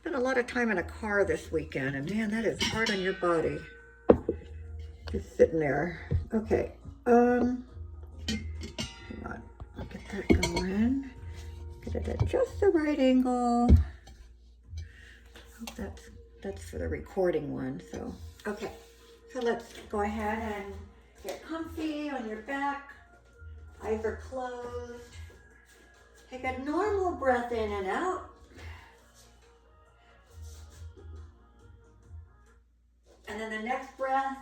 Spent a lot of time in a car this weekend, and man, that is hard on your body. Just sitting there. Okay. Hang on. I'll get that going. Get it at just the right angle. Hope that's for the recording one. So okay. So let's go ahead and get comfy on your back. Eyes are closed. Take a normal breath in and out. And then the next breath,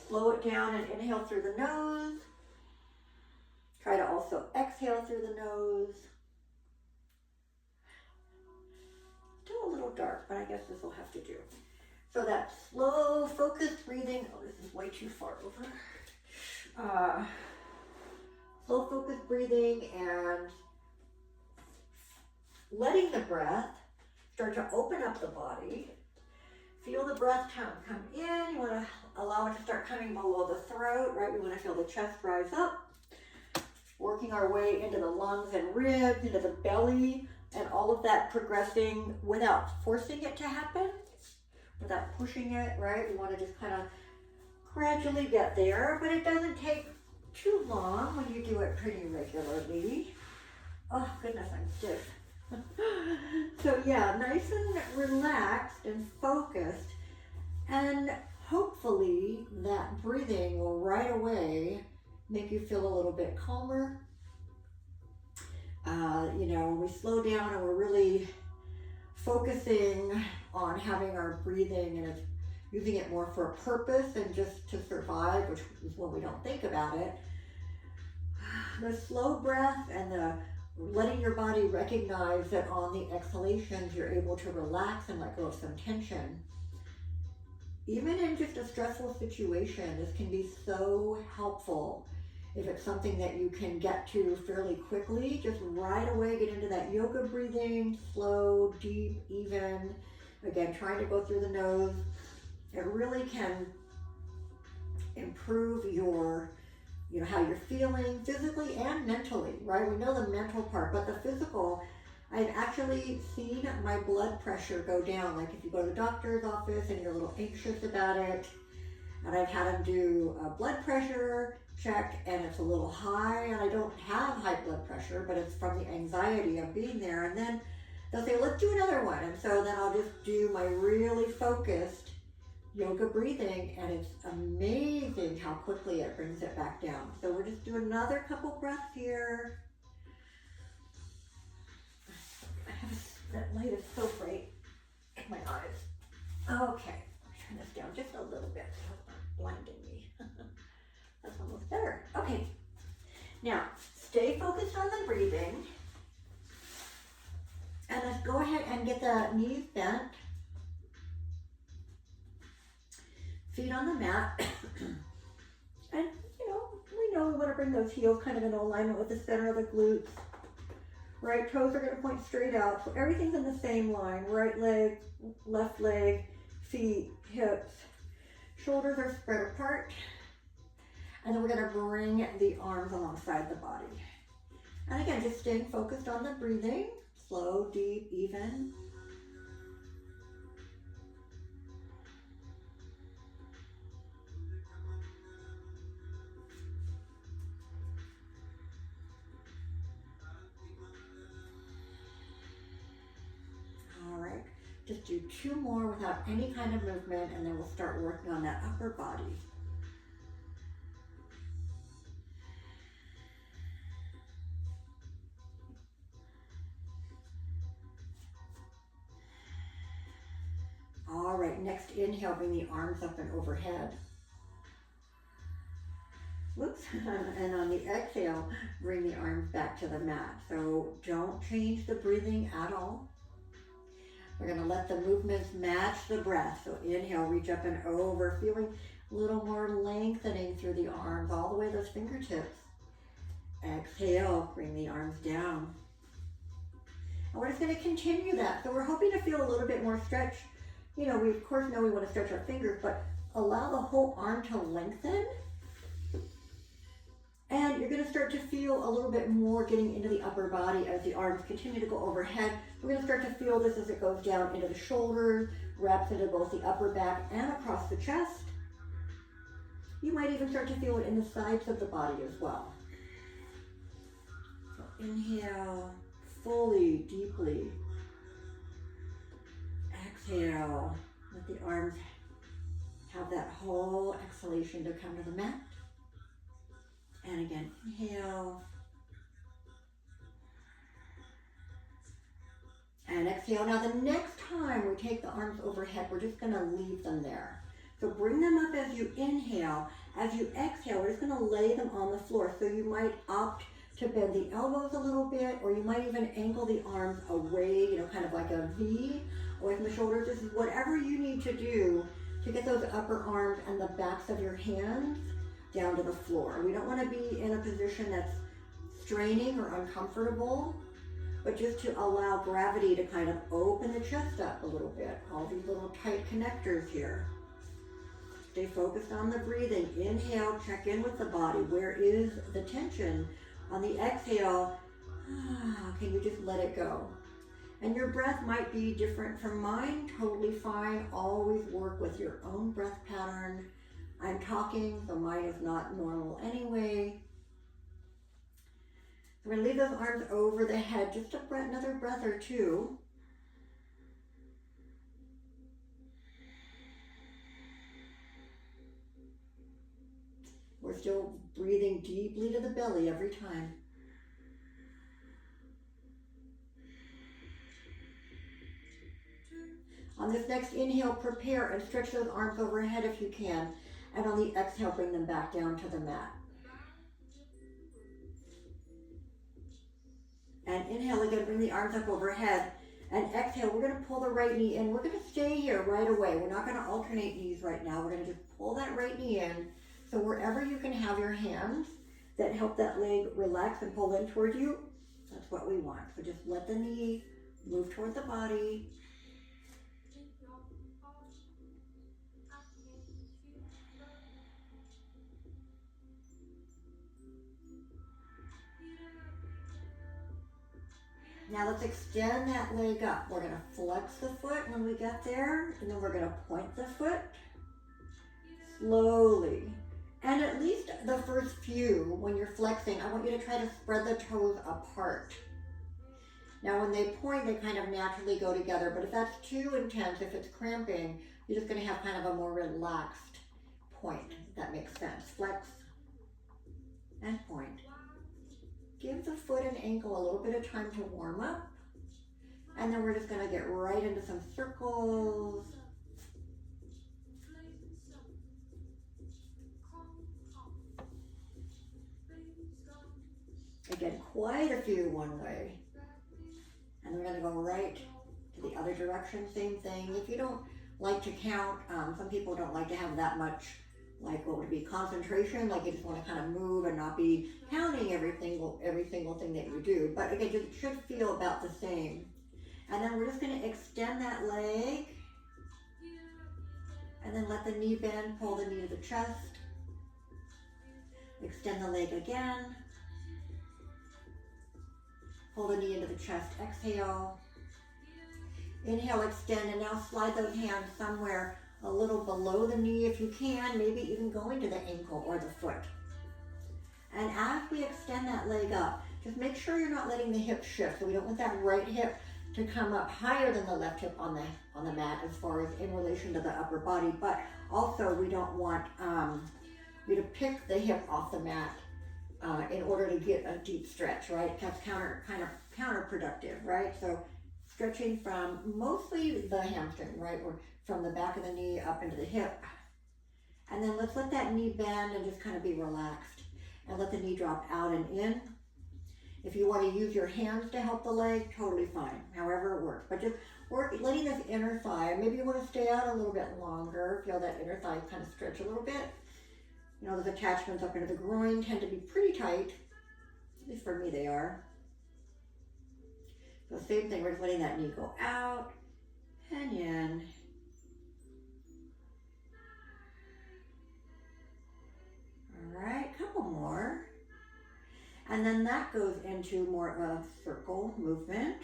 slow it down and inhale through the nose. Try to also exhale through the nose. Still a little dark, but I guess this will have to do. So that slow, focused breathing. Oh, this is way too far over. Slow, focused breathing and letting the breath start to open up the body. Feel the breath come in. You want to allow it to start coming below the throat, right? We want to feel the chest rise up. Working our way into the lungs and ribs, into the belly, and all of that progressing without forcing it to happen, without pushing it, right? We want to just kind of gradually get there, but it doesn't take too long when you do it pretty regularly. Oh goodness, I'm stiff. So yeah, nice and relaxed and focused, and hopefully that breathing will right away make you feel a little bit calmer. When we slow down and we're really focusing on having our breathing and using it more for a purpose and just to survive, which is when we don't think about it, the slow breath and the letting your body recognize that on the exhalations you're able to relax and let go of some tension. Even in just a stressful situation, this can be so helpful. If it's something that you can get to fairly quickly, just right away get into that yoga breathing, slow, deep, even. Again, trying to go through the nose. It really can improve your how you're feeling physically and mentally, right? We know the mental part, but the physical, I've actually seen my blood pressure go down. Like if you go to the doctor's office and you're a little anxious about it, and I've had them do a blood pressure check and it's a little high, and I don't have high blood pressure, but it's from the anxiety of being there. And then they'll say, let's do another one. And so then I'll just do my really focused yoga breathing, and it's amazing how quickly it brings it back down. So we'll just do another couple breaths here. That light is so bright in my eyes. Okay, turn this down just a little bit so it's not blinding me. That's almost better. Okay, now stay focused on the breathing, and let's go ahead and get the knees bent. Feet on the mat, and we know we want to bring those heels kind of in alignment with the center of the glutes. Right toes are going to point straight out, so everything's in the same line. Right leg, left leg, feet, hips, shoulders are spread apart, and then we're going to bring the arms alongside the body. And again, just staying focused on the breathing, slow, deep, even. Just do 2 more without any kind of movement, and then we'll start working on that upper body. All right, next inhale, bring the arms up and overhead. Whoops, and on the exhale, bring the arms back to the mat. So don't change the breathing at all. We're going to let the movements match the breath. So inhale, reach up and over, feeling a little more lengthening through the arms, all the way to those fingertips. Exhale, bring the arms down. And we're just going to continue that. So we're hoping to feel a little bit more stretch. We of course know we want to stretch our fingers, but allow the whole arm to lengthen. And you're going to start to feel a little bit more getting into the upper body as the arms continue to go overhead. We're going to start to feel this as it goes down into the shoulders, wraps into both the upper back and across the chest. You might even start to feel it in the sides of the body as well. So inhale fully, deeply. Exhale. Let the arms have that whole exhalation to come to the mat. And again, inhale. And exhale. Now the next time we take the arms overhead, we're just going to leave them there. So bring them up as you inhale. As you exhale, we're just going to lay them on the floor. So you might opt to bend the elbows a little bit, or you might even angle the arms away, you know, kind of like a V away from the shoulders. This is whatever you need to do to get those upper arms and the backs of your hands down to the floor. We don't want to be in a position that's straining or uncomfortable, but just to allow gravity to kind of open the chest up a little bit. All these little tight connectors here. Stay focused on the breathing. Inhale, check in with the body. Where is the tension? On the exhale, can you just let it go? And your breath might be different from mine, totally fine. Always work with your own breath pattern. I'm talking, so mine is not normal anyway. We're going to leave those arms over the head, just another breath or two. We're still breathing deeply to the belly every time. On this next inhale, prepare and stretch those arms overhead if you can. And on the exhale, bring them back down to the mat. And inhale again, bring the arms up overhead. And exhale, we're going to pull the right knee in. We're going to stay here right away. We're not going to alternate knees right now. We're going to just pull that right knee in. So wherever you can have your hands that help that leg relax and pull in toward you, that's what we want. So just let the knee move toward the body. Now let's extend that leg up. We're going to flex the foot when we get there, and then we're going to point the foot slowly. And at least the first few, when you're flexing, I want you to try to spread the toes apart. Now when they point, they kind of naturally go together, but if that's too intense, if it's cramping, you're just going to have kind of a more relaxed point, if that makes sense. Flex and point. Give the foot and ankle a little bit of time to warm up. And then we're just going to get right into some circles. Again, quite a few one way. And we're going to go right to the other direction, same thing. If you don't like to count, some people don't like to have that much, like what would be concentration, like you just want to kind of move and not be counting every single thing that you do. But again, it should feel about the same. And then we're just going to extend that leg. And then let the knee bend, pull the knee to the chest. Extend the leg again. Pull the knee into the chest, exhale. Inhale, extend, and now slide those hands somewhere a little below the knee if you can, maybe even going to the ankle or the foot. And as we extend that leg up, just make sure you're not letting the hip shift. So we don't want that right hip to come up higher than the left hip on the mat as far as in relation to the upper body, but also we don't want you to pick the hip off the mat in order to get a deep stretch, right? That's kind of counterproductive, right? So stretching from mostly the hamstring, right? Or from the back of the knee up into the hip. And then let's let that knee bend and just kind of be relaxed. And let the knee drop out and in. If you want to use your hands to help the leg, totally fine. However it works. But just letting this inner thigh, maybe you want to stay out a little bit longer. Feel that inner thigh kind of stretch a little bit. You know, those attachments up into the groin tend to be pretty tight. At least for me they are. So same thing, we're just letting that knee go out and in. All right, couple more. that goes into more of a circle movement.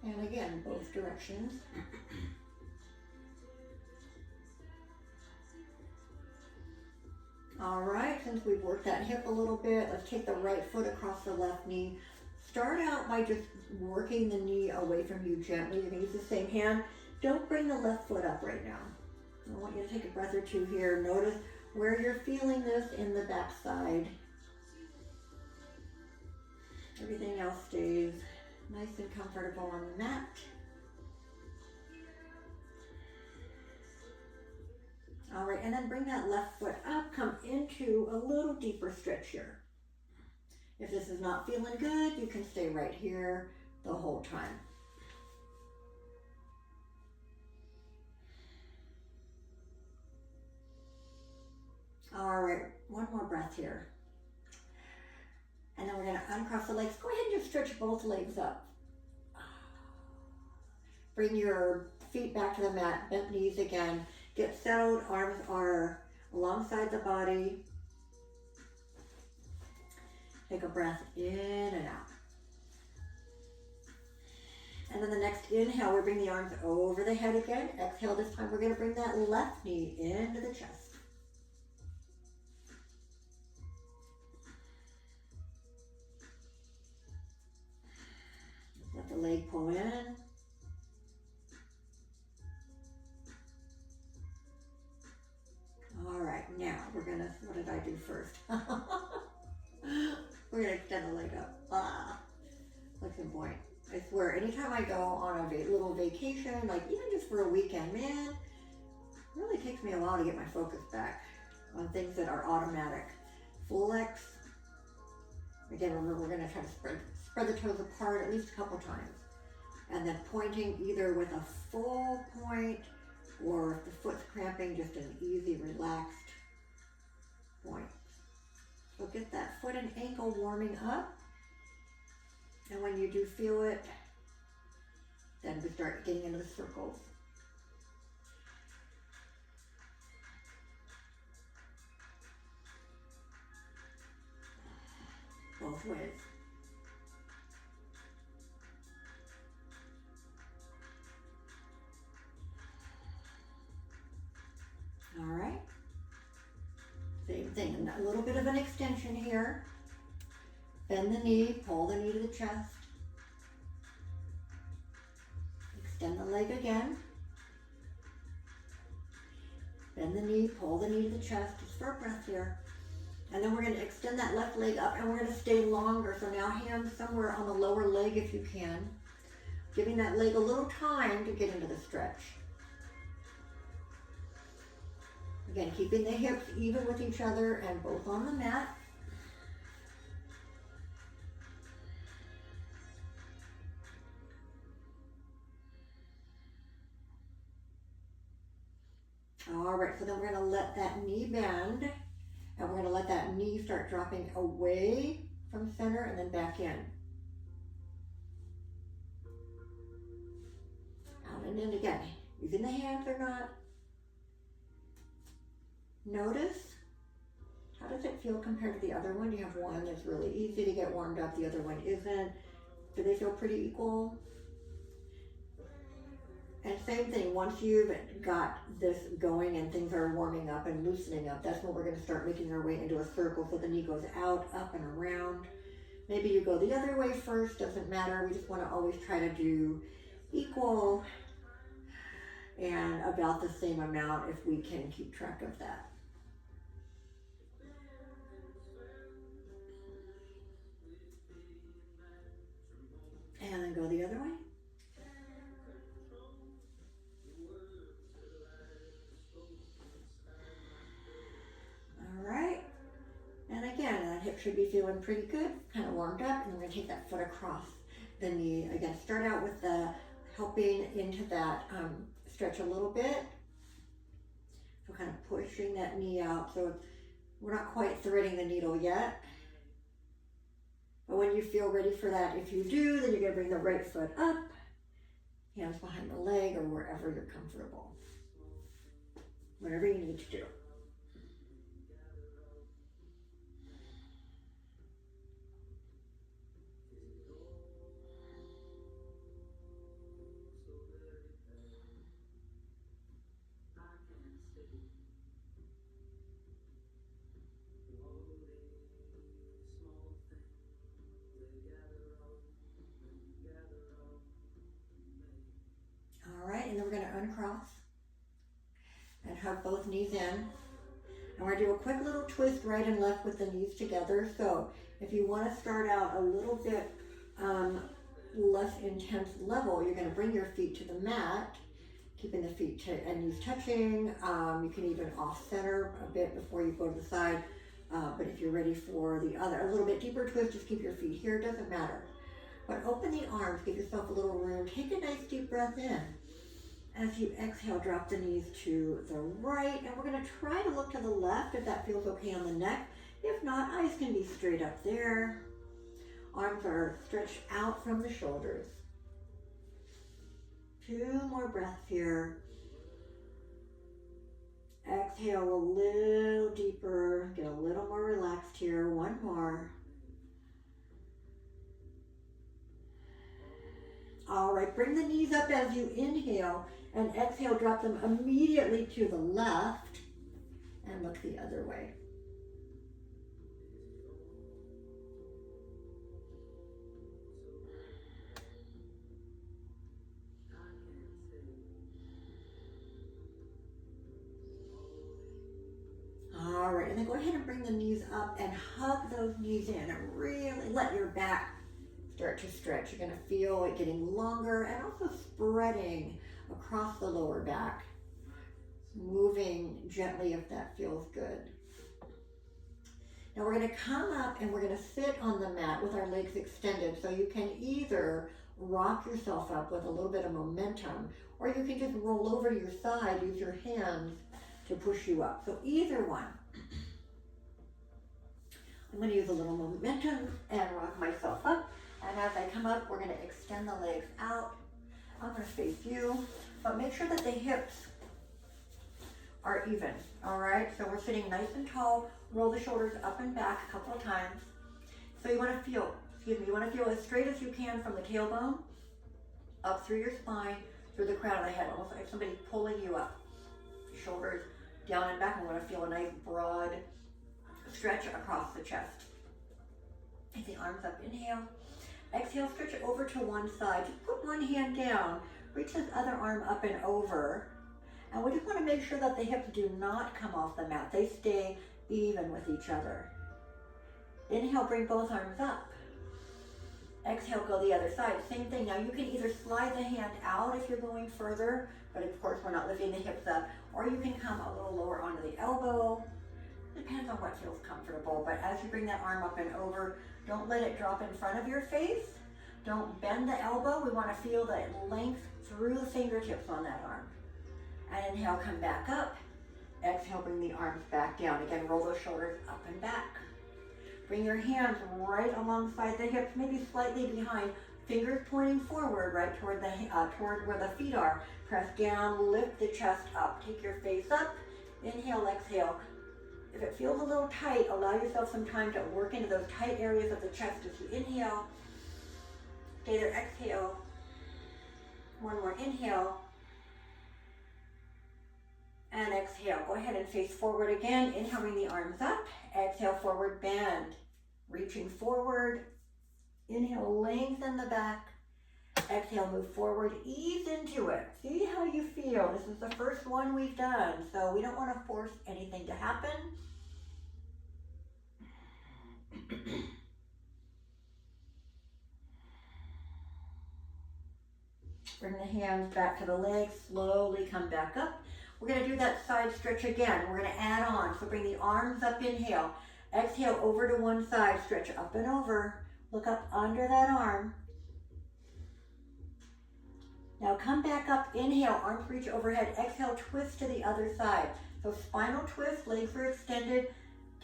And again, both directions. All right, since we've worked that hip a little bit, let's take the right foot across the left knee. Start out by just working the knee away from you gently. You're gonna use the same hand. Don't bring the left foot up right now. I want you to take a breath or two here. Notice where you're feeling this in the back side. Everything else stays nice and comfortable on the mat. All right, and then bring that left foot up, come into a little deeper stretch here. If this is not feeling good, you can stay right here the whole time. All right, one more breath here. And then we're gonna uncross the legs. Go ahead and just stretch both legs up. Bring your feet back to the mat, bent knees again. Get settled, arms are alongside the body. Take a breath in and out. And then the next inhale, we bring the arms over the head again. Exhale, this time we're gonna bring that left knee into the chest. Let the leg pull in. All right, now we're gonna, what did I do first? We're gonna extend the leg up. Looks and point. I swear, anytime I go on a little vacation, like even just for a weekend, man, it really takes me a while to get my focus back on things that are automatic. Flex. Again, remember, we're gonna try to spread the toes apart at least a couple times. And then pointing either with a full point, or if the foot's cramping, just an easy, relaxed point. So get that foot and ankle warming up. And when you do feel it, then we start getting into the circles. Both ways. All right. Same thing, a little bit of an extension here. Bend the knee, pull the knee to the chest. Extend the leg again. Bend the knee, pull the knee to the chest, just for a breath here. And then we're gonna extend that left leg up and we're gonna stay longer. So now hands somewhere on the lower leg if you can. Giving that leg a little time to get into the stretch. Again, keeping the hips even with each other and both on the mat. All right, so then we're gonna let that knee bend and we're gonna let that knee start dropping away from center and then back in. Out and in again, using the hands or not. Notice, how does it feel compared to the other one? You have one that's really easy to get warmed up, the other one isn't. Do they feel pretty equal? And same thing, once you've got this going and things are warming up and loosening up, that's when we're gonna start making our way into a circle so the knee goes out, up, and around. Maybe you go the other way first, doesn't matter. We just wanna always try to do equal and about the same amount if we can keep track of that. And then go the other way. All right. And again, that hip should be feeling pretty good, kind of warmed up. And then we're gonna take that foot across the knee. Again, start out with the helping into that stretch a little bit. So kind of pushing that knee out. So we're not quite threading the needle yet. But when you feel ready for that, if you do, then you're gonna bring the right foot up Hands behind the leg or wherever you're comfortable. Whatever you need to do. All right, and then we're going to uncross and hug both knees in. And we're going to do a quick little twist right and left with the knees together. So if you want to start out a little bit less intense level, you're going to bring your feet to the mat, keeping the feet and knees touching. You can even off center a bit before you go to the side. But if you're ready for the other, a little bit deeper twist, just keep your feet here, doesn't matter. But open the arms, give yourself a little room. Take a nice deep breath in. As you exhale, drop the knees to the right. And we're going to try to look to the left if that feels okay on the neck. If not, eyes can be straight up there. Arms are stretched out from the shoulders. 2 more breaths here. Exhale a little deeper. Get a little more relaxed here. 1 more. All right, bring the knees up as you inhale, and exhale, drop them immediately to the left, and look the other way. All right, and then go ahead and bring the knees up and hug those knees in, and really let your back start to stretch. You're going to feel it getting longer and also spreading across the lower back, moving gently if that feels good. Now we're going to come up and we're going to sit on the mat with our legs extended, so you can either rock yourself up with a little bit of momentum, or you can just roll over to your side, use your hands to push you up. So either one. I'm going to use a little momentum and rock myself up. And as I come up, we're going to extend the legs out. I'm going to face you, but make sure that the hips are even, all right? So we're sitting nice and tall. Roll the shoulders up and back a couple of times. So you want to feel, you want to feel as straight as you can from the tailbone, up through your spine, through the crown of the head, almost like somebody pulling you up. Shoulders down and back. We want to feel a nice broad stretch across the chest. Take the arms up, inhale. Exhale, stretch it over to one side. Just put one hand down. Reach this other arm up and over. And we just want to make sure that the hips do not come off the mat. They stay even with each other. Inhale, bring both arms up. Exhale, go the other side. Same thing. Now you can either slide the hand out if you're going further, but of course we're not lifting the hips up, or you can come a little lower onto the elbow. Depends on what feels comfortable, but as you bring that arm up and over, don't let it drop in front of your face. Don't bend the elbow. We want to feel the length through the fingertips on that arm. And inhale, come back up. Exhale, bring the arms back down. Again, roll those shoulders up and back. Bring your hands right alongside the hips, maybe slightly behind. Fingers pointing forward, right toward where the feet are. Press down, lift the chest up. Take your face up. Inhale, exhale. If it feels a little tight, allow yourself some time to work into those tight areas of the chest as you inhale. Stay there, exhale. One more inhale. And exhale. Go ahead and face forward again. Inhale, bring the arms up. Exhale, forward bend. Reaching forward. Inhale, lengthen the back. Exhale, move forward. Ease into it. See how you feel. This is the first one we've done, so we don't want to force anything to happen. Bring the hands back to the legs. Slowly come back up. We're going to do that side stretch again. We're going to add on. So bring the arms up, inhale. Exhale, over to one side. Stretch up and over. Look up under that arm. Now come back up, inhale, arms reach overhead. Exhale, twist to the other side. So spinal twist, legs are extended.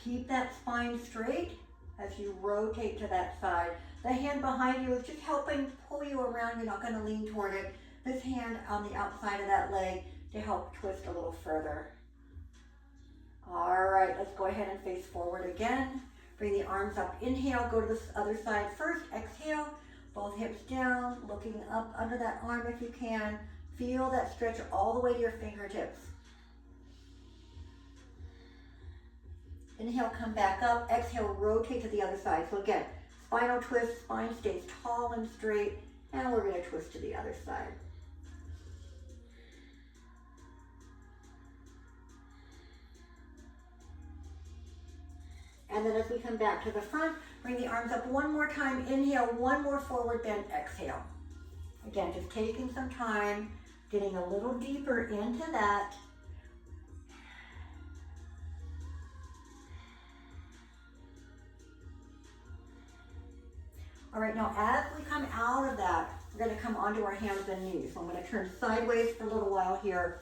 Keep that spine straight as you rotate to that side. The hand behind you is just helping pull you around. You're not going to lean toward it. this hand on the outside of that leg to help twist a little further. All right, let's go ahead and face forward again. Bring the arms up. Inhale, go to the other side first. Exhale, both hips down, looking up under that arm if you can. Feel that stretch all the way to your fingertips. Inhale, come back up. Exhale, rotate to the other side. So again, spinal twist, spine stays tall and straight, and we're going to twist to the other side. And then as we come back to the front, bring the arms up one more time. Inhale, one more forward bend. Exhale. Again, just taking some time, getting a little deeper into that. All right, now as we come out of that, we're going to come onto our hands and knees. So I'm going to turn sideways for a little while here.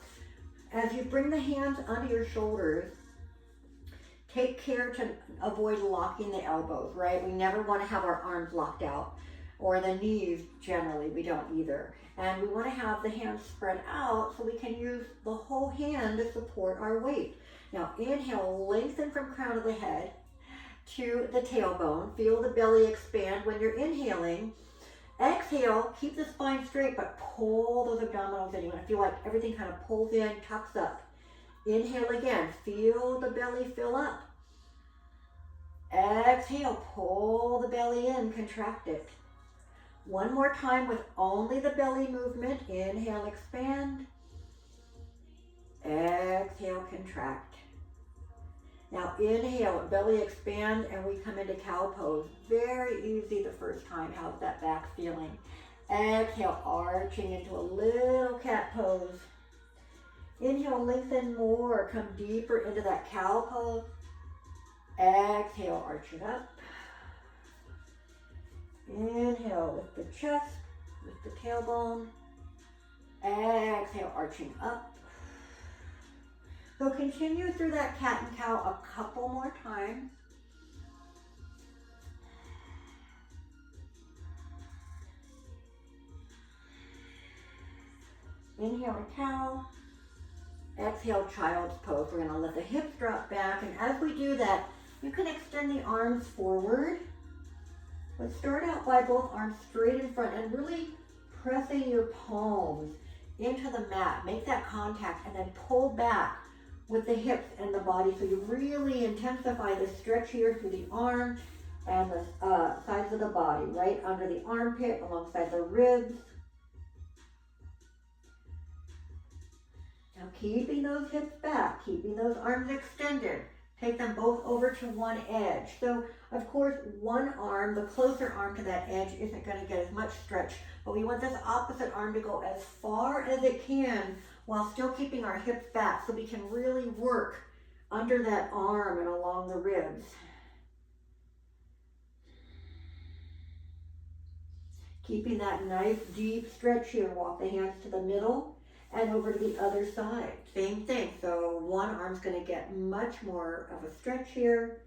As you bring the hands under your shoulders, take care to avoid locking the elbows, right? We never want to have our arms locked out, or the knees generally, we don't either. And we want to have the hands spread out so we can use the whole hand to support our weight. Now inhale, lengthen from crown of the head to the tailbone. Feel the belly expand when you're inhaling. Exhale, keep the spine straight, but pull those abdominals in. You want to feel like everything kind of pulls in, tucks up. Inhale again, feel the belly fill up. Exhale, pull the belly in, contract it. One more time with only the belly movement. Inhale, expand. Exhale, contract. Now inhale, belly expand, and we come into cow pose. Very easy the first time. How's that back feeling? Exhale, arching into a little cat pose. Inhale, lengthen more. Come deeper into that cow pose. Exhale, arch it up. Inhale, lift the chest, lift the tailbone. Exhale, arching up. So continue through that cat and cow a couple more times. Inhale, cow. Exhale, child's pose. We're going to let the hips drop back, and as we do that, you can extend the arms forward. But start out by both arms straight in front and really pressing your palms into the mat. Make that contact and then pull back with the hips and the body, so you really intensify the stretch here through the arm and the sides of the body, right under the armpit, alongside the ribs. Now keeping those hips back, keeping those arms extended. Take them both over to one edge. So of course, one arm, the closer arm to that edge, isn't going to get as much stretch, but we want this opposite arm to go as far as it can while still keeping our hips back, so we can really work under that arm and along the ribs. Keeping that nice deep stretch here. Walk the hands to the middle and over to the other side. Same thing. So one arm's going to get much more of a stretch here.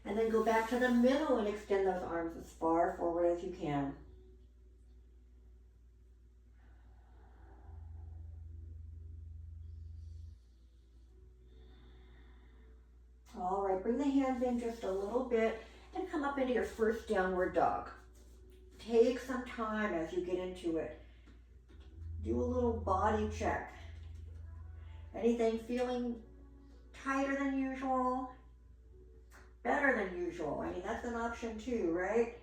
And then go back to the middle and extend those arms as far forward as you can. All right, bring the hands in just a little bit and come up into your first downward dog. Take some time as you get into it. Do a little body check. Anything feeling tighter than usual? Better than usual? I mean, that's an option too, right?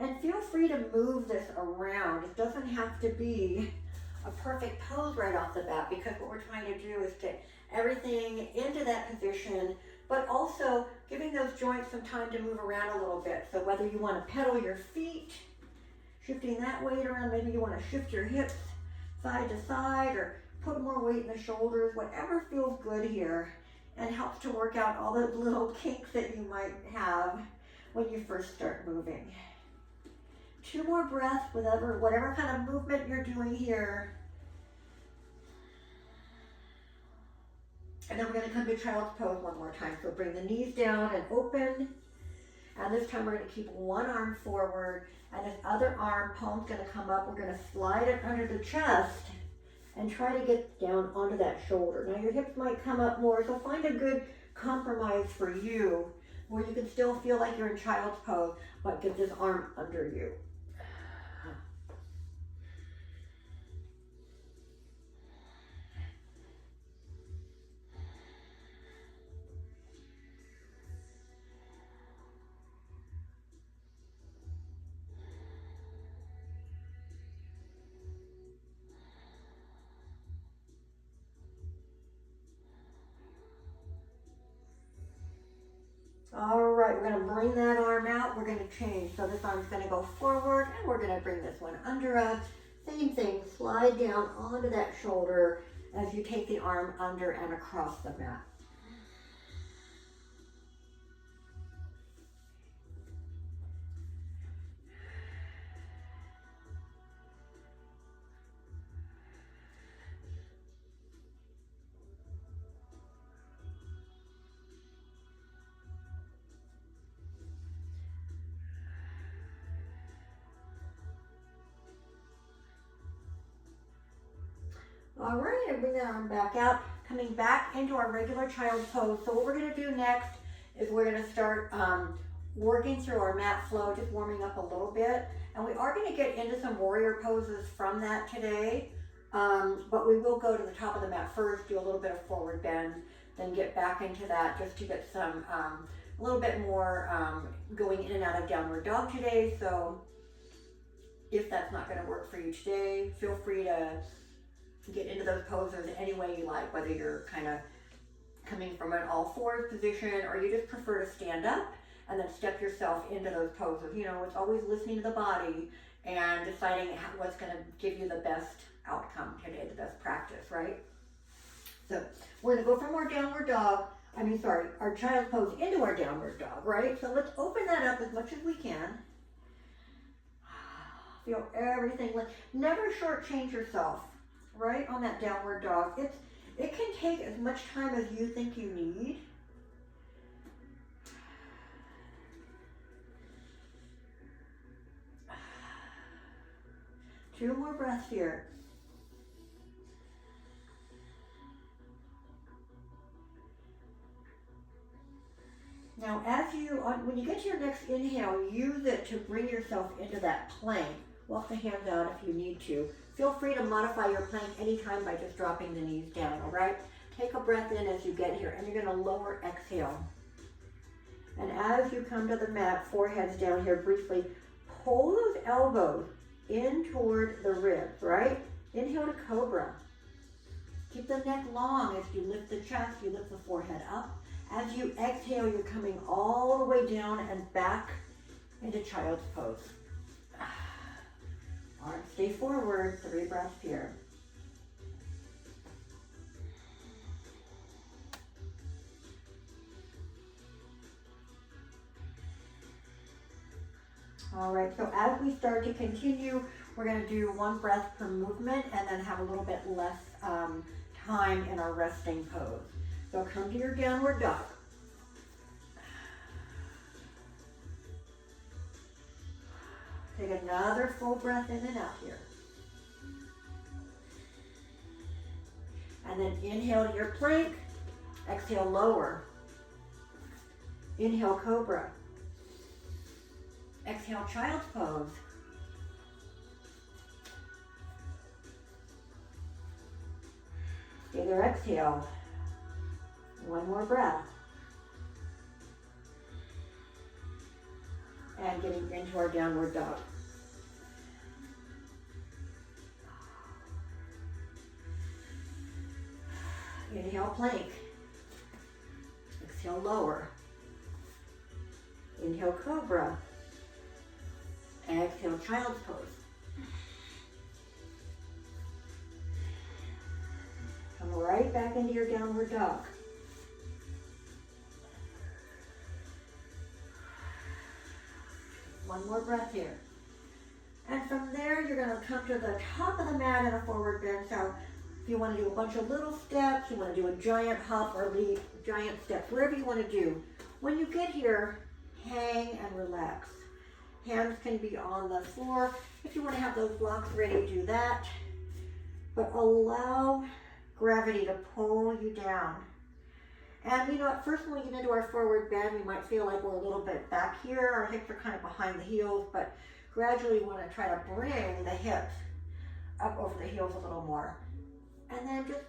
And feel free to move this around. It doesn't have to be a perfect pose right off the bat, because what we're trying to do is get everything into that position, but also giving those joints some time to move around a little bit. So whether you want to pedal your feet, shifting that weight around, maybe you want to shift your hips side to side or put more weight in the shoulders, whatever feels good here and helps to work out all those little kinks that you might have when you first start moving. 2 more breaths with whatever kind of movement you're doing here. And then we're going to come to child's pose one more time. So bring the knees down and open. And this time we're going to keep one arm forward, and this other arm, palm's going to come up. We're going to slide it under the chest and try to get down onto that shoulder. Now your hips might come up more, so find a good compromise for you where you can still feel like you're in child's pose, but get this arm under you. All right, we're going to bring that arm out. We're going to change. So this arm's going to go forward, and we're going to bring this one under us. Same thing, slide down onto that shoulder as you take the arm under and across the mat. All right, and bring that arm back out, coming back into our regular child's pose. So what we're going to do next is we're going to start working through our mat flow, just warming up a little bit. And we are going to get into some warrior poses from that today, but we will go to the top of the mat first, do a little bit of forward bend, then get back into that just to get some, a little bit more going in and out of downward dog today. So if that's not going to work for you today, feel free to get into those poses any way you like, whether you're kind of coming from an all fours position or you just prefer to stand up and then step yourself into those poses. You know, it's always listening to the body and deciding what's going to give you the best outcome today, the best practice, right? So we're going to go from our downward dog, our child's pose into our downward dog, right? So let's open that up as much as we can. Feel everything. Never shortchange yourself. Right on that downward dog. It can take as much time as you think you need. Two more breaths here. Now, when you get to your next inhale, use it to bring yourself into that plank. Walk the hands out if you need to. Feel free to modify your plank anytime by just dropping the knees down, all right? Take a breath in as you get here, and you're going to lower exhale. And as you come to the mat, forehead's down here briefly, pull those elbows in toward the ribs, right? Inhale to cobra. Keep the neck long as you lift the chest, you lift the forehead up. As you exhale, you're coming all the way down and back into child's pose. All right, stay forward, 3 breaths here. All right, so as we start to continue, we're going to do 1 breath per movement and then have a little bit less time in our resting pose. So come to your downward dog. Take another full breath in and out here. And then inhale to your plank, exhale lower. Inhale cobra. Exhale child's pose. Stay there, exhale. 1 more breath. And getting into our downward dog. Inhale plank. Exhale lower. Inhale cobra. Exhale child's pose. Come right back into your downward dog. One more breath here. And from there, you're going to come to the top of the mat in a forward bend. So you want to do a bunch of little steps, you want to do a giant hop or leap, giant steps, whatever you want to do. When you get here, hang and relax. Hands can be on the floor. If you want to have those blocks ready, do that. But allow gravity to pull you down. And you know, at first when we get into our forward bend, we might feel like we're a little bit back here. Our hips are kind of behind the heels, but gradually we want to try to bring the hips up over the heels a little more. And then just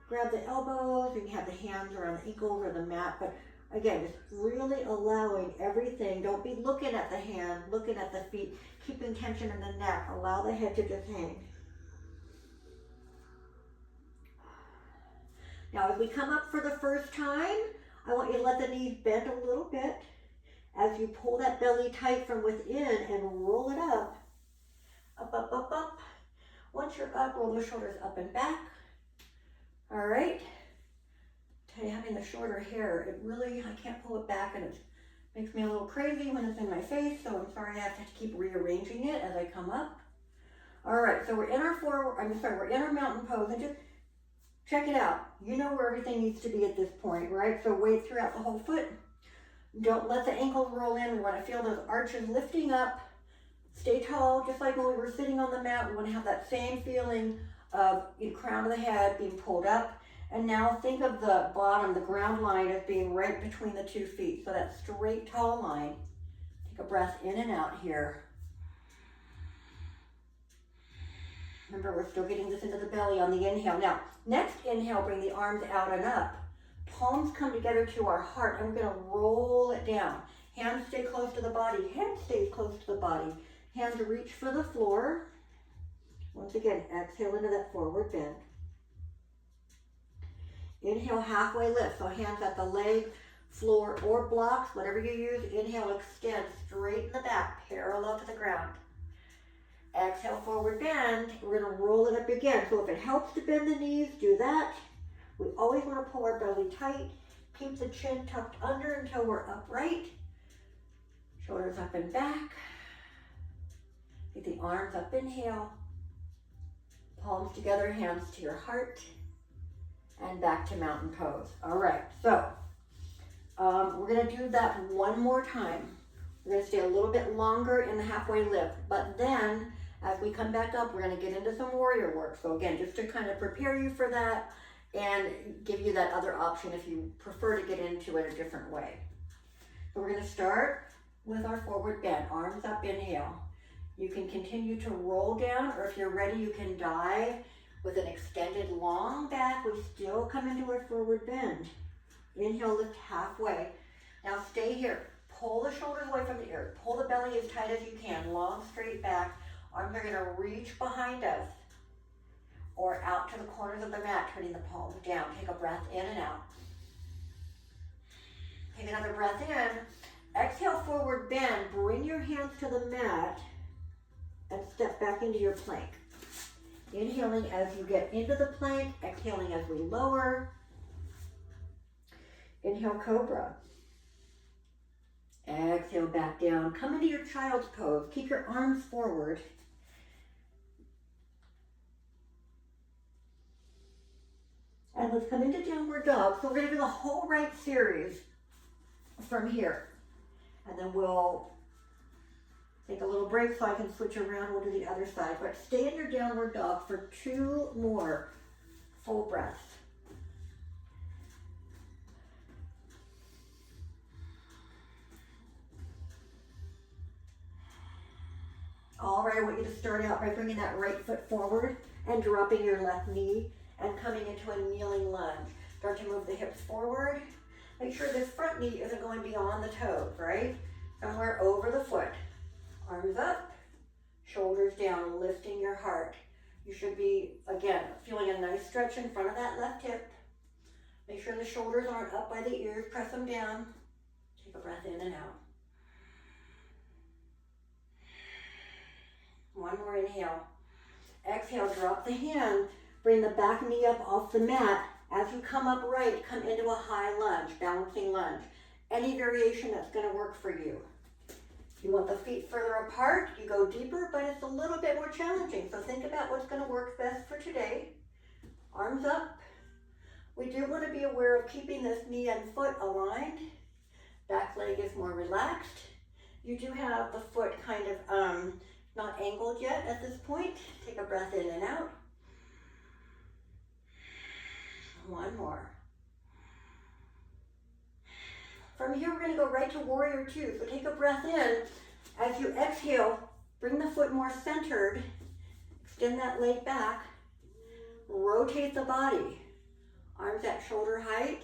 grab the elbows. You can have the hands around the ankles or the mat, but again, just really allowing everything. Don't be looking at the hand, looking at the feet, keeping tension in the neck. Allow the head to just hang. Now, as we come up for the first time, I want you to let the knees bend a little bit as you pull that belly tight from within and roll it up. Up, up, up, up. Once you're up, roll the shoulders up and back. All right. Having the shorter hair, it really, I can't pull it back, and it makes me a little crazy when it's in my face, so I'm sorry I have to keep rearranging it as I come up. All right, so we're in we're in our mountain pose, and just check it out. You know where everything needs to be at this point, right? So weight throughout the whole foot. Don't let the ankles roll in. We want to feel those arches lifting up. Stay tall, just like when we were sitting on the mat. We want to have that same feeling of the crown of the head being pulled up. And now think of the bottom, the ground line, as being right between the 2 feet. So that straight, tall line. Take a breath in and out here. Remember, we're still getting this into the belly on the inhale. Now, next inhale, bring the arms out and up. Palms come together to our heart, and we're going to roll it down. Hands stay close to the body. Head stays close to the body. Hands reach for the floor. Once again, exhale into that forward bend. Inhale, halfway lift. So hands at the leg, floor, or blocks, whatever you use. Inhale, extend straight in the back, parallel to the ground. Exhale, forward bend. We're going to roll it up again. So if it helps to bend the knees, do that. We always want to pull our belly tight. Keep the chin tucked under until we're upright. Shoulders up and back. Get the arms up, inhale. Palms together, hands to your heart. And back to mountain pose. All right, so we're going to do that one more time. We're going to stay a little bit longer in the halfway lift, but then as we come back up, we're going to get into some warrior work. So again, just to kind of prepare you for that and give you that other option if you prefer to get into it a different way. So we're going to start with our forward bend. Arms up, inhale. You can continue to roll down, or if you're ready, you can dive with an extended long back. We still come into our forward bend. Inhale, lift halfway. Now stay here. Pull the shoulders away from the ears. Pull the belly as tight as you can. Long, straight back. Arms are going to reach behind us or out to the corners of the mat, turning the palms down. Take a breath in and out. Take another breath in. Exhale, forward bend. Bring your hands to the mat and step back into your plank. Inhaling as you get into the plank, exhaling as we lower. Inhale, cobra. Exhale, back down. Come into your child's pose. Keep your arms forward. And let's come into downward dog. So we're going to do the whole right series from here. And then we'll take a little break so I can switch around. We'll do the other side. But stay in your downward dog for 2 more full breaths. All right, I want you to start out by bringing that right foot forward and dropping your left knee and coming into a kneeling lunge. Start to move the hips forward. Make sure this front knee isn't going beyond the toes, right? Somewhere over the foot. Arms up, shoulders down, lifting your heart. You should be, again, feeling a nice stretch in front of that left hip. Make sure the shoulders aren't up by the ears. Press them down. Take a breath in and out. One more inhale. Exhale, drop the hand. Bring the back knee up off the mat. As you come upright, come into a high lunge, balancing lunge. Any variation that's going to work for you. If you want the feet further apart, you go deeper, but it's a little bit more challenging. So think about what's going to work best for today. Arms up. We do want to be aware of keeping this knee and foot aligned. Back leg is more relaxed. You do have the foot kind of not angled yet at this point. Take a breath in and out. One more. From here, we're going to go right to warrior two. So take a breath in. As you exhale, bring the foot more centered. Extend that leg back. Rotate the body. Arms at shoulder height.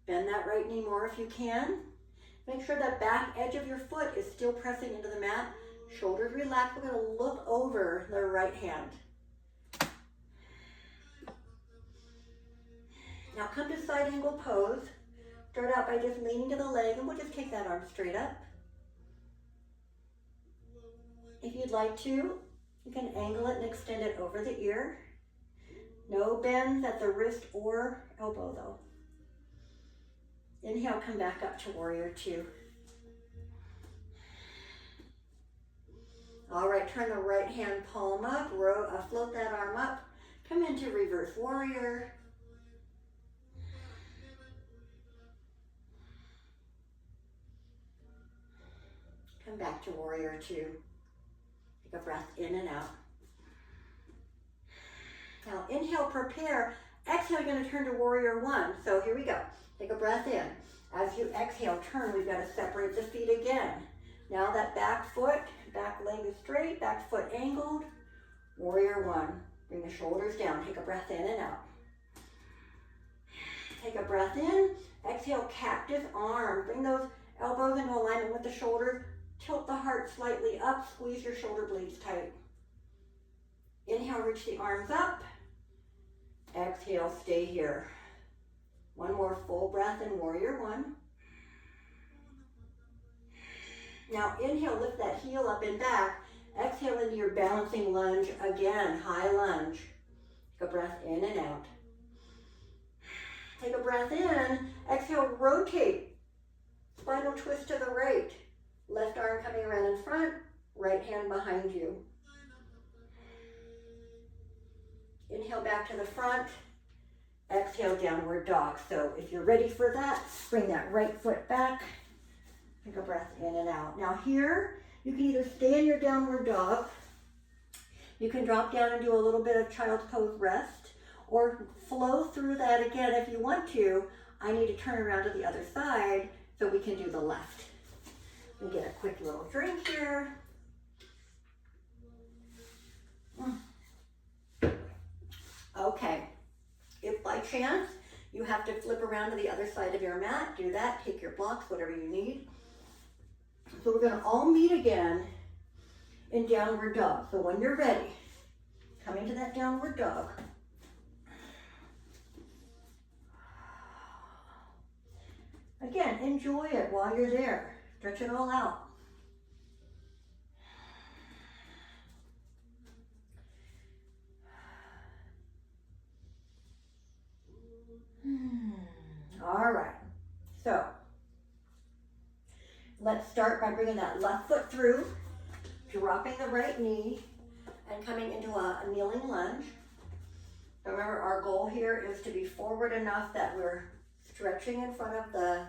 Bend that right knee more if you can. Make sure that back edge of your foot is still pressing into the mat. Shoulders relaxed. We're going to look over the right hand. Now come to side angle pose. Start out by just leaning to the leg, and we'll just take that arm straight up. If you'd like to, you can angle it and extend it over the ear. No bends at the wrist or elbow though. Inhale, come back up to warrior two. All right, turn the right hand palm up, float that arm up, come into reverse warrior. Come back to warrior two. Take a breath in and out. Now inhale, prepare. Exhale, you're going to turn to warrior one. So here we go. Take a breath in. As you exhale, turn. We've got to separate the feet again. Now that back foot, back leg is straight, back foot angled. Warrior one. Bring the shoulders down. Take a breath in and out. Take a breath in. Exhale, cactus arm. Bring those elbows into alignment with the shoulders. Tilt the heart slightly up. Squeeze your shoulder blades tight. Inhale, reach the arms up. Exhale, stay here. One more full breath in warrior one. Now inhale, lift that heel up and back. Exhale into your balancing lunge again, high lunge. Take a breath in and out. Take a breath in. Exhale, rotate. Spinal twist to the right. Left arm coming around in front, right hand behind you. Inhale back to the front. Exhale, downward dog. So if you're ready for that, bring that right foot back. Take a breath in and out. Now here, you can either stay in your downward dog, you can drop down and do a little bit of child's pose rest, or flow through that again if you want to. I need to turn around to the other side so we can do the left. Let me get a quick little drink here. Okay, if by chance you have to flip around to the other side of your mat, do that. Take your blocks, whatever you need. So we're going to all meet again in downward dog. So when you're ready, come into that downward dog. Again, enjoy it while you're there. Stretch it all out. All right, so let's start by bringing that left foot through, dropping the right knee, and coming into a kneeling lunge. Remember, our goal here is to be forward enough that we're stretching in front of the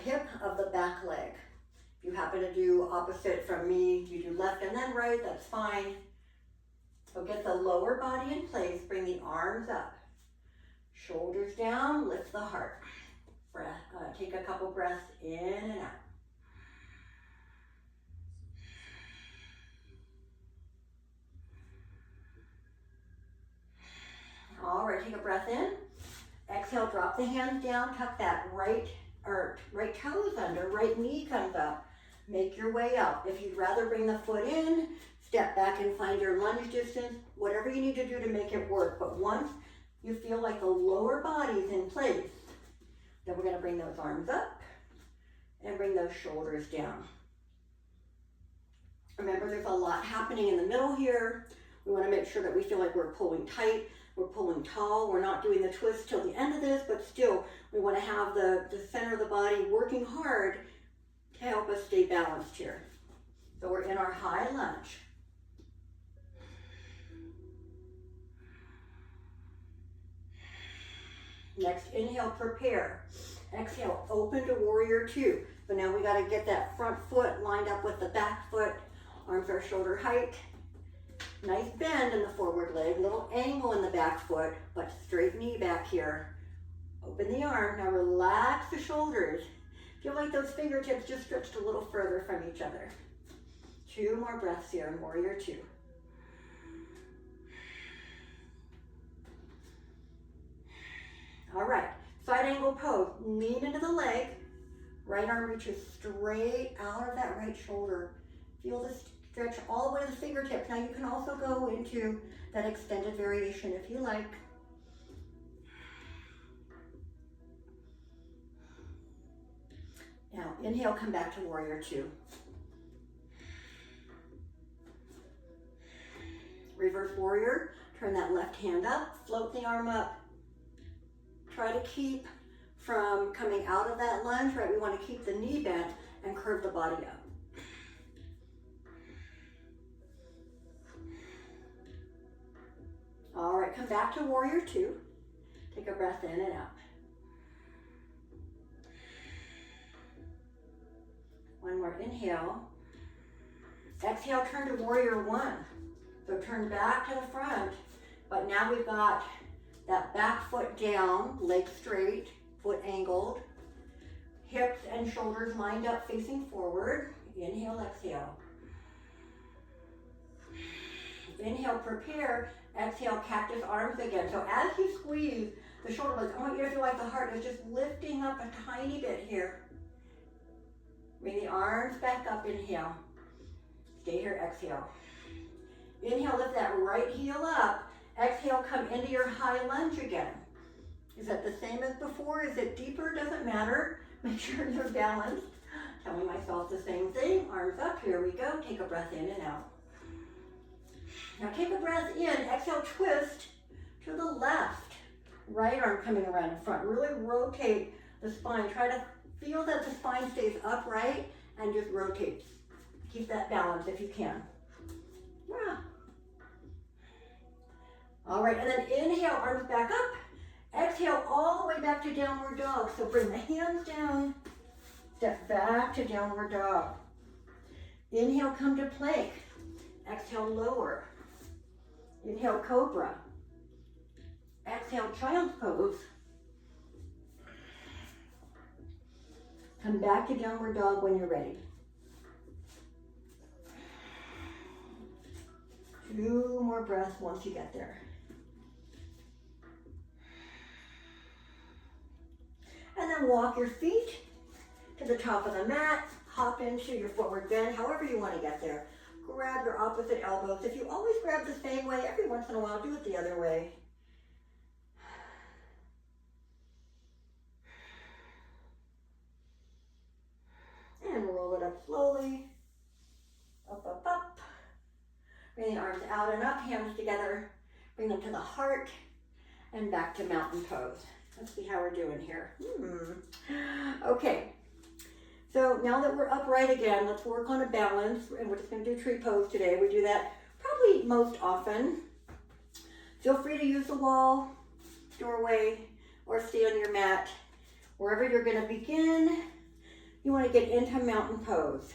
hip of the back leg. If you happen to do opposite from me, you do left and then right, that's fine. So get the lower body in place, bring the arms up. Shoulders down, lift the heart. Breath, take a couple breaths in and out. All right, take a breath in. Exhale, drop the hands down, tuck that right toes under, right knee comes up. Make your way up. If you'd rather bring the foot in, step back and find your lunge distance, whatever you need to do to make it work. But once you feel like the lower body's in place, then we're going to bring those arms up and bring those shoulders down. Remember, there's a lot happening in the middle here. We want to make sure that we feel like we're pulling tight, we're pulling tall. We're not doing the twist till the end of this, but still we want to have the center of the body working hard to help us stay balanced here. So we're in our high lunge. Next, inhale, prepare. Exhale, open to warrior two. So now we got to get that front foot lined up with the back foot. Arms are shoulder height. Nice bend in the forward leg, little angle in the back foot, but straight knee back here. Open the arm. Now relax the shoulders. Feel like those fingertips just stretched a little further from each other. 2 more breaths here in warrior two. All right, side angle pose. Lean into the leg. Right arm reaches straight out of that right shoulder. Feel the stretch all the way to the fingertips. Now you can also go into that extended variation if you like. Now inhale, come back to warrior two. Reverse warrior, turn that left hand up, float the arm up. Try to keep from coming out of that lunge, right? We want to keep the knee bent and curve the body up. All right, come back to warrior two. Take a breath in and out. One more inhale. Exhale, turn to warrior one. So turn back to the front, but now we've got that back foot down, leg straight, foot angled, hips and shoulders lined up facing forward. Inhale, exhale. Inhale, prepare. Exhale, cactus arms again. So as you squeeze the shoulder blades, I want you to feel like the heart is just lifting up a tiny bit here. Bring the arms back up, inhale. Stay here, exhale. Inhale, lift that right heel up. Exhale, come into your high lunge again. Is that the same as before? Is it deeper? Doesn't matter. Make sure you're balanced. Telling myself the same thing. Arms up, here we go. Take a breath in and out. Now take a breath in. Exhale, twist to the left. Right arm coming around in front. Really rotate the spine. Try to feel that the spine stays upright and just rotates. Keep that balance if you can. Yeah. All right, and then inhale, arms back up. Exhale all the way back to downward dog. So bring the hands down, step back to downward dog. Inhale, come to plank. Exhale, lower. Inhale, cobra. Exhale, child's pose. Come back to downward dog when you're ready. 2 more breaths once you get there. And then walk your feet to the top of the mat, hop into your forward bend, however you want to get there. Grab your opposite elbows. If you always grab the same way, every once in a while, do it the other way. And roll it up slowly. Up, up, up. Bring the arms out and up, hands together. Bring them to the heart and back to mountain pose. Let's see how we're doing here. Okay, so now that we're upright again, let's work on a balance, and we're just going to do tree pose today. We do that probably most often. Feel free to use the wall, doorway, or stay on your mat. Wherever you're going to begin, you want to get into mountain pose.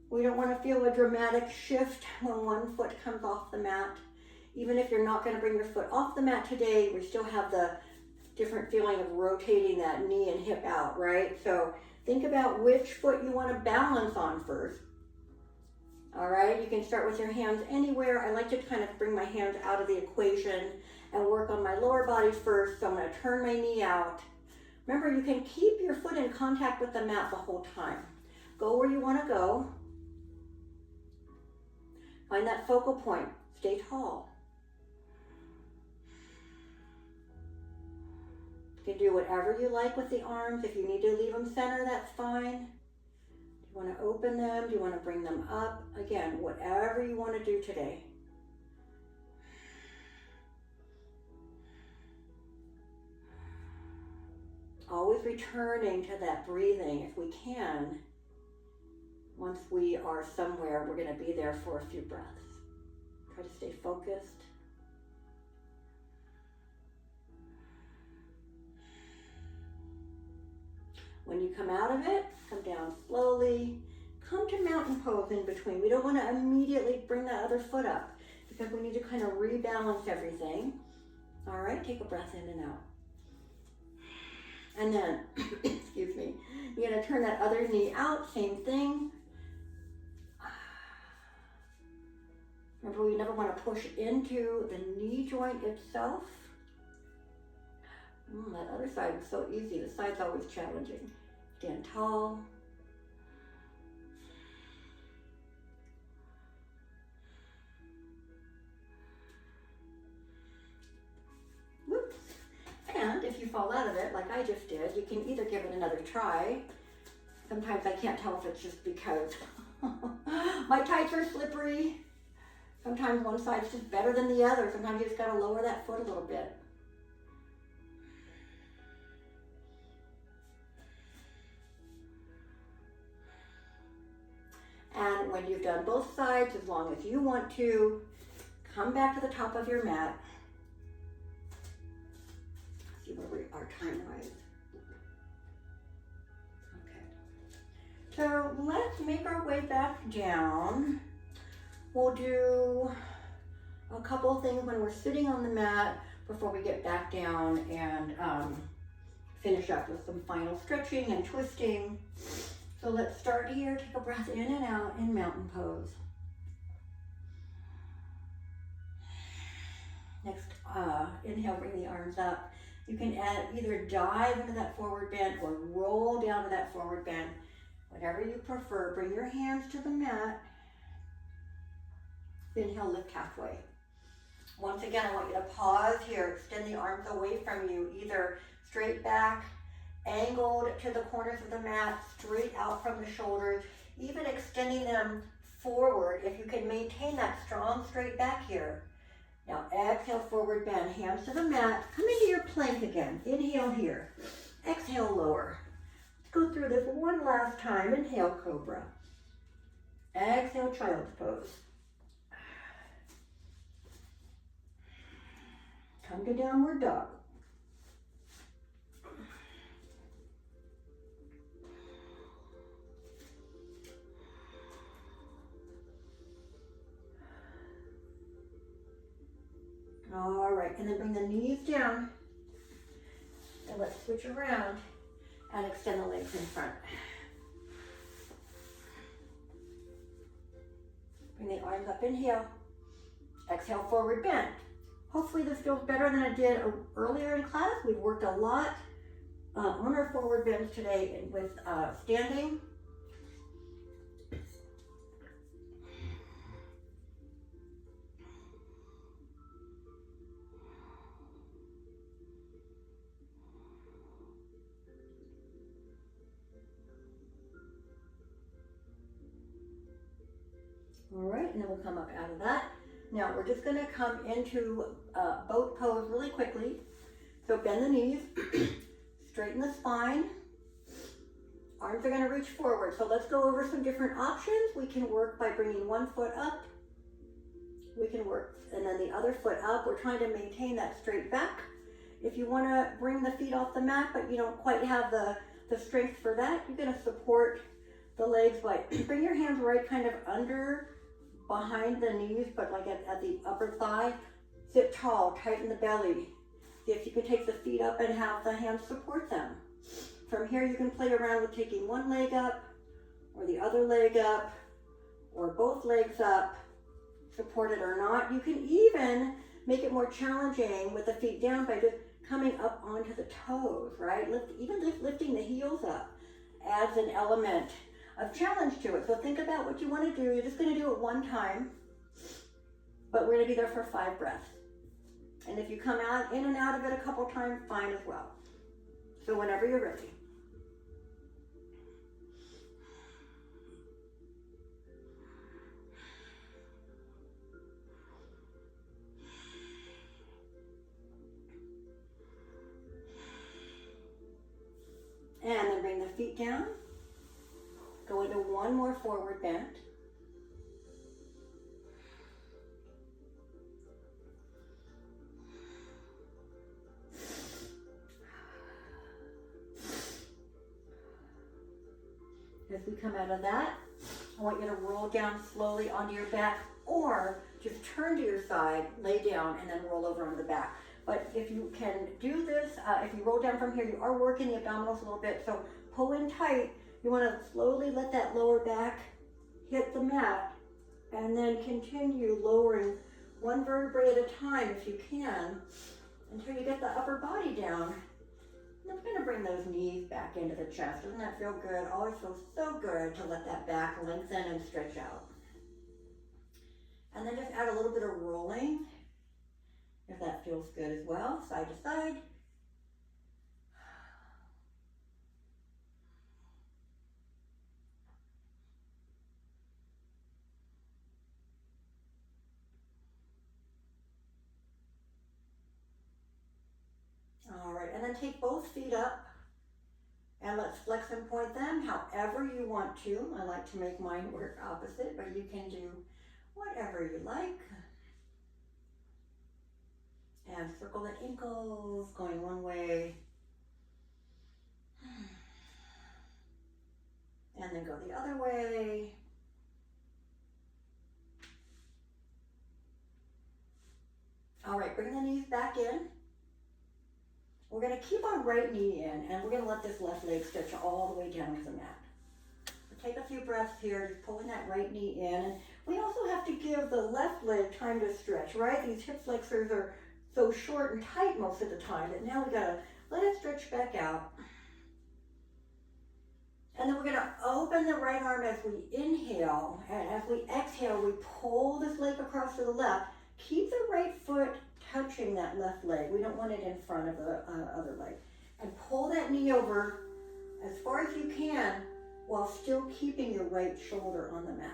We don't want to feel a dramatic shift when one foot comes off the mat. Even if you're not going to bring your foot off the mat today, we still have the different feeling of rotating that knee and hip out, right? So think about which foot you want to balance on first. All right, you can start with your hands anywhere. I like to kind of bring my hands out of the equation and work on my lower body first. So I'm going to turn my knee out. Remember, you can keep your foot in contact with the mat the whole time. Go where you want to go. Find that focal point. Stay tall. You can do whatever you like with the arms. If you need to leave them center, that's fine. Do you want to open them? Do you want to bring them up? Again, whatever you want to do today. Always returning to that breathing if we can. Once we are somewhere, we're going to be there for a few breaths. Try to stay focused. When you come out of it, come down slowly. Come to mountain pose in between. We don't want to immediately bring that other foot up because we need to kind of rebalance everything. All right, take a breath in and out. And then, excuse me, you're going to turn that other knee out, same thing. Remember, we never want to push into the knee joint itself. That other side is so easy. The side's always challenging. Stand tall. Whoops. And if you fall out of it, like I just did, you can either give it another try. Sometimes I can't tell if it's just because my tights are slippery. Sometimes one side's just better than the other. Sometimes you just got to lower that foot a little bit. And when you've done both sides, as long as you want to, come back to the top of your mat. See where our time-wise. Okay. So let's make our way back down. We'll do a couple of things when we're sitting on the mat before we get back down and finish up with some final stretching and twisting. So let's start here. Take a breath in and out in mountain pose. Next, inhale, bring the arms up. You can either dive into that forward bend or roll down to that forward bend. Whatever you prefer. Bring your hands to the mat. Inhale, lift halfway. Once again, I want you to pause here. Extend the arms away from you, either straight back, angled to the corners of the mat, straight out from the shoulders, even extending them forward if you can maintain that strong straight back here. Now exhale, forward bend, hands to the mat. Come into your plank again. Inhale here. Exhale, lower. Let's go through this one last time. Inhale, cobra. Exhale, child's pose. Come to downward dog. All right, and then bring the knees down. And let's switch around and extend the legs in front. Bring the arms up, inhale. Exhale, forward bend. Hopefully this feels better than it did earlier in class. We've worked a lot on our forward bends today with standing. All right, and then we'll come up out of that. Now we're just going to come into boat pose really quickly. So bend the knees, straighten the spine. Arms are going to reach forward. So let's go over some different options. We can work by bringing one foot up. We can work, and then the other foot up. We're trying to maintain that straight back. If you want to bring the feet off the mat, but you don't quite have the strength for that, you're going to support the legs by bring your hands right kind of under behind the knees, but like at the upper thigh. Sit tall, tighten the belly. See if you can take the feet up and have the hands support them. From here, you can play around with taking one leg up, or the other leg up, or both legs up, supported or not. You can even make it more challenging with the feet down by just coming up onto the toes, right? Even just lifting the heels up adds an element of challenge to it. So think about what you want to do. You're just going to do it one time, but we're going to be there for 5 breaths. And if you come out in and out of it a couple times, fine as well. So whenever you're ready. And then bring the feet down. Go into one more forward bend. As we come out of that, I want you to roll down slowly onto your back, or just turn to your side, lay down, and then roll over on the back. But if you can do this, if you roll down from here, you are working the abdominals a little bit, so pull in tight. You want to slowly let that lower back hit the mat, and then continue lowering one vertebrae at a time if you can, until you get the upper body down. And I'm going to bring those knees back into the chest. Doesn't that feel good? Always feels so good to let that back lengthen and stretch out. And then just add a little bit of rolling, if that feels good as well, side to side. All right, and then take both feet up and let's flex and point them however you want to. I like to make mine work opposite, but you can do whatever you like. And circle the ankles, going one way. And then go the other way. All right, bring the knees back in. We're gonna keep our right knee in, and we're gonna let this left leg stretch all the way down to the mat. So take a few breaths here, just pulling that right knee in. And we also have to give the left leg time to stretch, right? These hip flexors are so short and tight most of the time that now we gotta let it stretch back out. And then we're gonna open the right arm as we inhale, and as we exhale, we pull this leg across to the left. Keep the right foot touching that left leg. We don't want it in front of the other leg. And pull that knee over as far as you can while still keeping your right shoulder on the mat.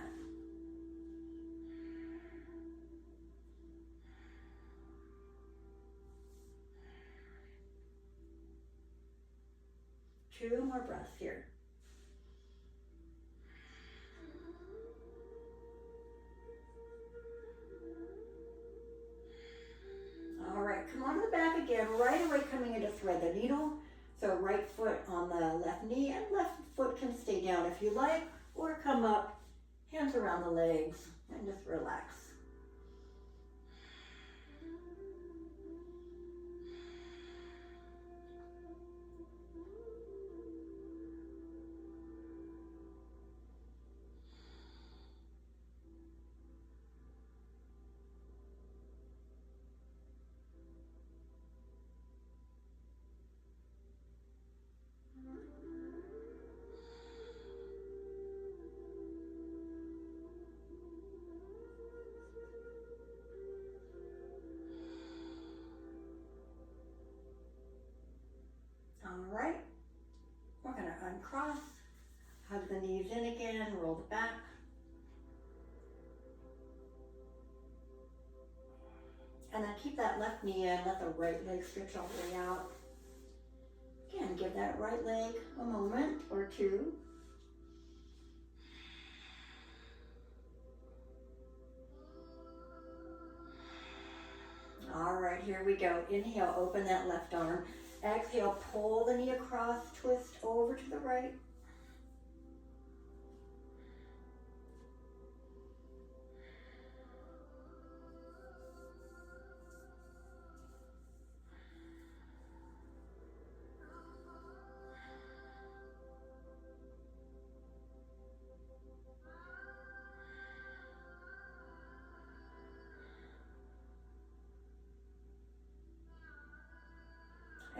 Two more breaths here. All right, come on to the back again, right away coming into thread the needle. So right foot on the left knee, and left foot can stay down if you like, or come up, hands around the legs, and just relax. All right, we're gonna uncross, hug the knees in again, roll the back. And then keep that left knee in, let the right leg stretch all the way out. Again, give that right leg a moment or two. All right, here we go. Inhale, open that left arm. Exhale, pull the knee across, twist over to the right.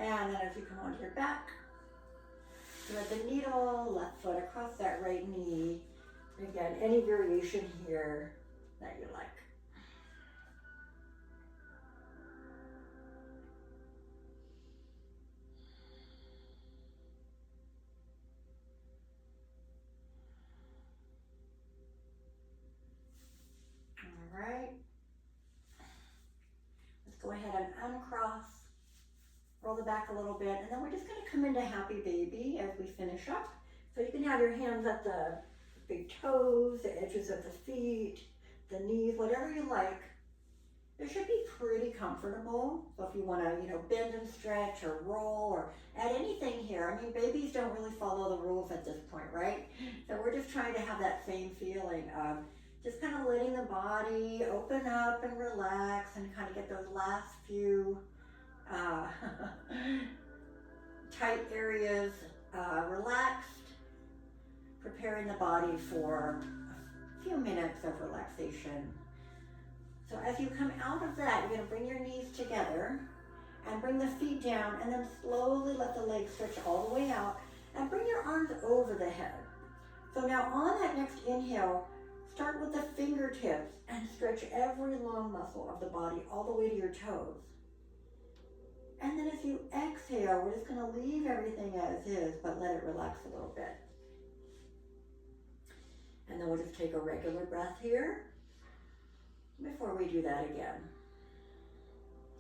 And then as you come onto your back, thread the needle, left foot across that right knee. Again, any variation here that you like. All right. Let's go ahead and uncross. Roll the back a little bit, and then we're just going to come into happy baby as we finish up. So you can have your hands at the big toes, the edges of the feet, the knees, whatever you like. It should be pretty comfortable. So if you want to, bend and stretch or roll or add anything here. I mean, babies don't really follow the rules at this point, right? So we're just trying to have that same feeling of just kind of letting the body open up and relax and kind of get those last few tight areas relaxed, preparing the body for a few minutes of relaxation. So as you come out of that, you're going to bring your knees together and bring the feet down, and then slowly let the legs stretch all the way out and bring your arms over the head. So now on that next inhale, start with the fingertips and stretch every long muscle of the body all the way to your toes. And then as you exhale, we're just going to leave everything as is, but let it relax a little bit. And then we'll just take a regular breath here before we do that again.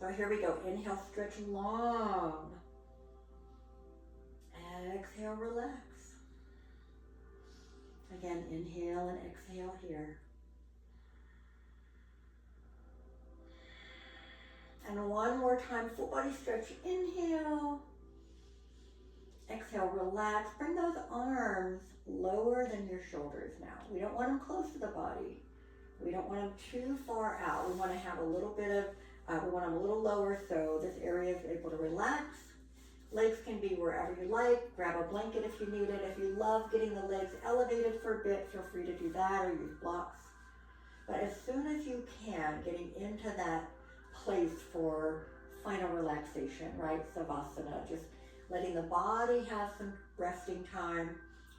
So here we go. Inhale, stretch long. Exhale, relax. Again, inhale and exhale here. And one more time, full body stretch. Inhale. Exhale, relax. Bring those arms lower than your shoulders now. We don't want them close to the body. We don't want them too far out. We want to have a little bit of, we want them a little lower so this area is able to relax. Legs can be wherever you like. Grab a blanket if you need it. If you love getting the legs elevated for a bit, feel free to do that or use blocks. But as soon as you can, getting into that place for final relaxation, right? Savasana, just letting the body have some resting time.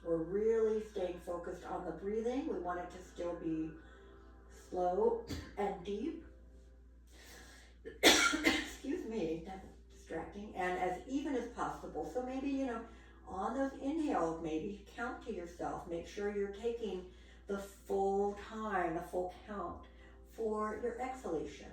We're really staying focused on the breathing. We want it to still be slow and deep. Excuse me, that's distracting. And as even as possible. So maybe, on those inhales, maybe count to yourself. Make sure you're taking the full time, the full count for your exhalation.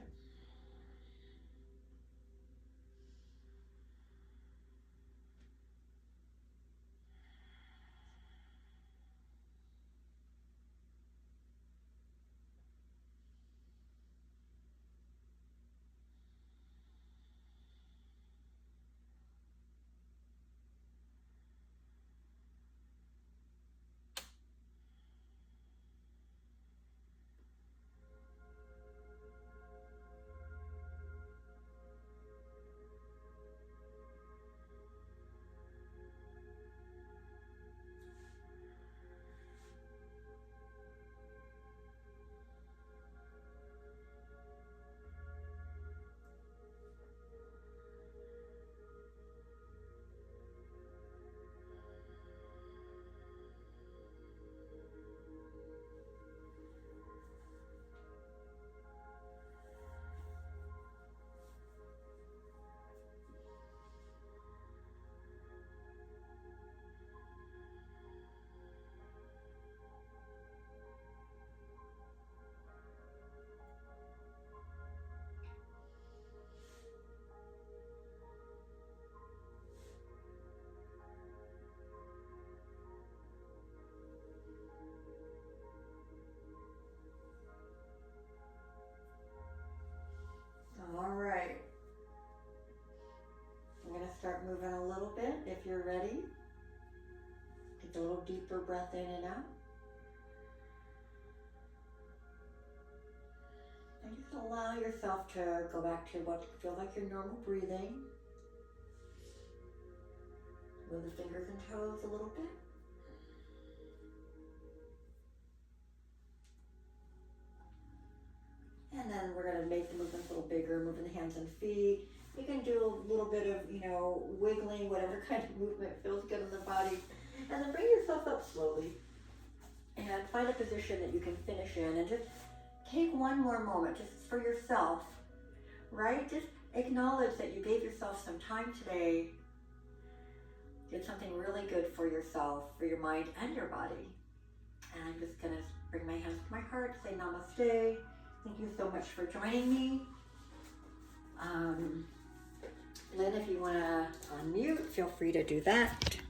All right. I'm going to start moving a little bit if you're ready. Take a little deeper breath in and out. And just allow yourself to go back to what feels like your normal breathing. Move the fingers and toes a little bit. And then we're going to make the movements a little bigger, moving the hands and feet. You can do a little bit of, wiggling, whatever kind of movement feels good in the body. And then bring yourself up slowly. And find a position that you can finish in. And just take one more moment just for yourself, right? Just acknowledge that you gave yourself some time today. Did something really good for yourself, for your mind and your body. And I'm just going to bring my hands to my heart, say namaste. Thank you so much for joining me. Lynn, if you want to unmute, feel free to do that.